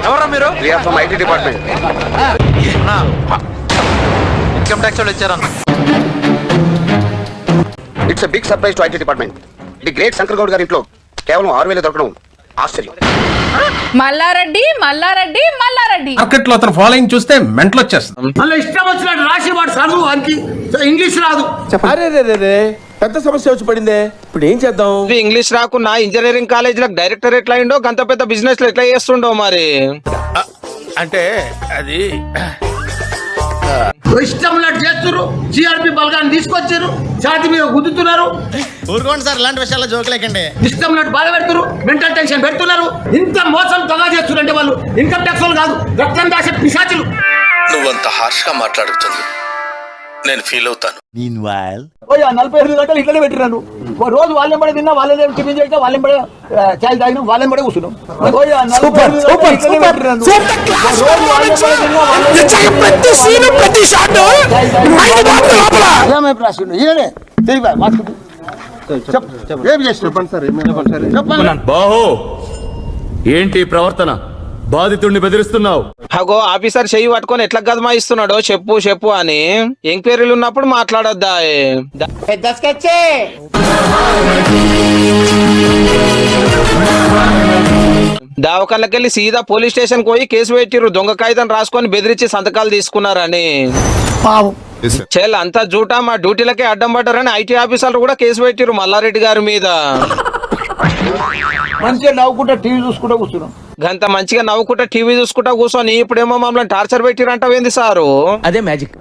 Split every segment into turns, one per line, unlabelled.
ఎవరా మీరు?
IT department.
Income tax వాళ్ళు ఇచ్చారన్న.
It's big surprise to IT department. The great Shankar Goud గారి ఇంట్లో కేవలం 6,000 దొరకడం ఆశ్చర్యం.
మల్లారెడ్డి మల్లారెడ్డి మల్లారెడ్డి
మార్కెట్ లో అతను ఫాలోయింగ్ చూస్తే మెంటల్ వచ్చేస్తుంది.
మళ్ళీ ఇష్టం వచ్చినట్టు రాసి వాడు చదువు వానికి ఇంగ్లీష్ రాదు.
అరే పెద్ద సమస్య వచ్చి పడిందే, ఇప్పుడు ఏం చేద్దాం?
ఇంగ్లీష్ రాకున్నా ఇంజనీరింగ్ కాలేజ్ లో డైరెక్టర్ ఎట్లా అయిండో గంత పెద్ద బిజినెస్ లో ఎట్లా చేస్తుండో మరి.
అంటే అది
ఇష్టం ఉన్నట్టు చేస్తున్నారు. జిఆర్పి బలగాన్ని తీసుకొచ్చారు, ఛాతి మీద గుద్దుతున్నారు.
ఊరుకోండి సార్, ఇలాంటి విషయాల్లో జోకులేకండి.
ఇష్టం ఉన్నట్టు బాధ పెడుతున్నారు, మెంటల్ టెన్షన్ పెడుతున్నారు. ఇంత మోసం తగా చేస్తున్నారు అంటే వాళ్ళు ఇన్కమ్ ట్యాక్స్ వాళ్ళు కాదు, రక్తం దాసే పిశాచులు.
నువ్వంత హార్ష్ గా మాట్లాడుతుంది నేను ఫీల్ అవుతాను.
45 గంటలు ఇట్లనే పెట్టినాను. రోజు వాళ్ళని పడే తిన్నా, వాళ్ళే టిఫిన్ చేసినా, వాళ్ళని పడే చాయ్ తాగినా, వాళ్ళని పడే కూర్చున్నాం.
బాహో ఏంటి ప్రవర్తన? బాధితుడిని బెదిరిస్తున్నావు.
అగో ఆఫీసర్ చెయ్యి పట్టుకొని ఎట్లా గదమాయిస్తున్నాడో చెప్పు చెప్పు అని. ఎంక్వైరీలు ఉన్నప్పుడు మాట్లాడొద్దా? దావకళ్ళకెళ్ళి సీదా పోలీస్ స్టేషన్ పోయి కేసు పెట్టిర్రు. దొంగ కాగితం రాసుకొని బెదిరించి సంతకాలు తీసుకున్నారని. చెల్ అంతా జూటా, మా డ్యూటీలకే అడ్డం పడ్డారని ఐటీ ఆఫీసర్లు కూడా కేసు పెట్టిర్రు మల్లారెడ్డి గారి మీద.
మంచిగా నవ్వుకుంటా టీవీ చూసుకుంటా కూర్చున్నాం.
గంత మంచిగా నవ్వుకుంటా టీవీ చూసుకుంటా కూర్చొని ఇప్పుడేమో మమ్మల్ని టార్చర్ పెట్టిరంటావేంది సారు?
అదే మ్యాజిక్.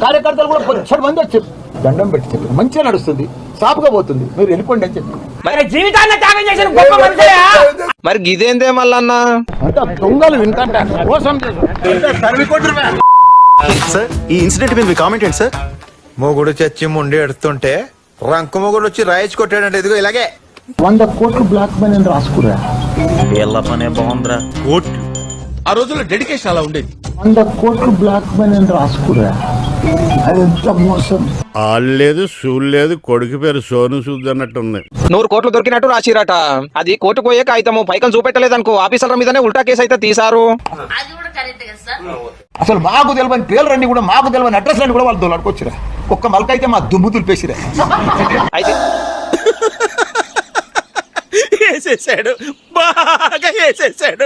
కార్యకర్తలు కూడా 10 మంది వచ్చారు, దండం పెట్టి చెప్పారు మంచిగా నడుస్తుంది, సాపుగా పోతుంది, మీరు వెళ్ళిపోండి అని చెప్పి. జీవితాన్ని త్యాగం చేసిన గొప్ప మనిషియా?
మరి గిదేందే మల్లన్నా?
అంటే దొంగలు వింటా మోసం
సార్ ఈ ఇన్సిడెంట్ మీద మీ కామెంట్ ఏంటి సార్?
మొగుడు చచ్చి ముండి ఎడుతుంటే రంకు మొగుడు వచ్చి రాయించి కొట్టాడంటే ఇదిగో ఇలాగే
100 కోట్లు బ్లాక్ మనీ అని రాసుకురా.
ఆ రోజుల్లో డెడికేషన్ అలా ఉండేది.
100 కోట్లు బ్లాక్ మనీ అని రాసుకురా. అది ఎంత మోసం.
ఆడలేదు చూడలేదు, కొడుకు పేరు సోను సూద్ అన్నట్టుంది.
100 కోట్లు దొరికినట్టు రాసిరట. అది కోర్టుకు పోయే కాగితము, పైకం చూపెట్టలేదు అనుకో, ఆఫీసర్ల మీదనే ఉల్టా కేసు అయితే తీసారు.
అసలు మాకు తెలియని పేర్లన్నీ కూడా, మాకు తెలియని అడ్రస్ అన్ని కూడా వాళ్ళు దొరకొచ్చిరా. ఒక్క మలకైతే మా దుమ్ము దులిపేసిరా.
అయితే
వేసేసాడు, బాగా వేసేసాడు.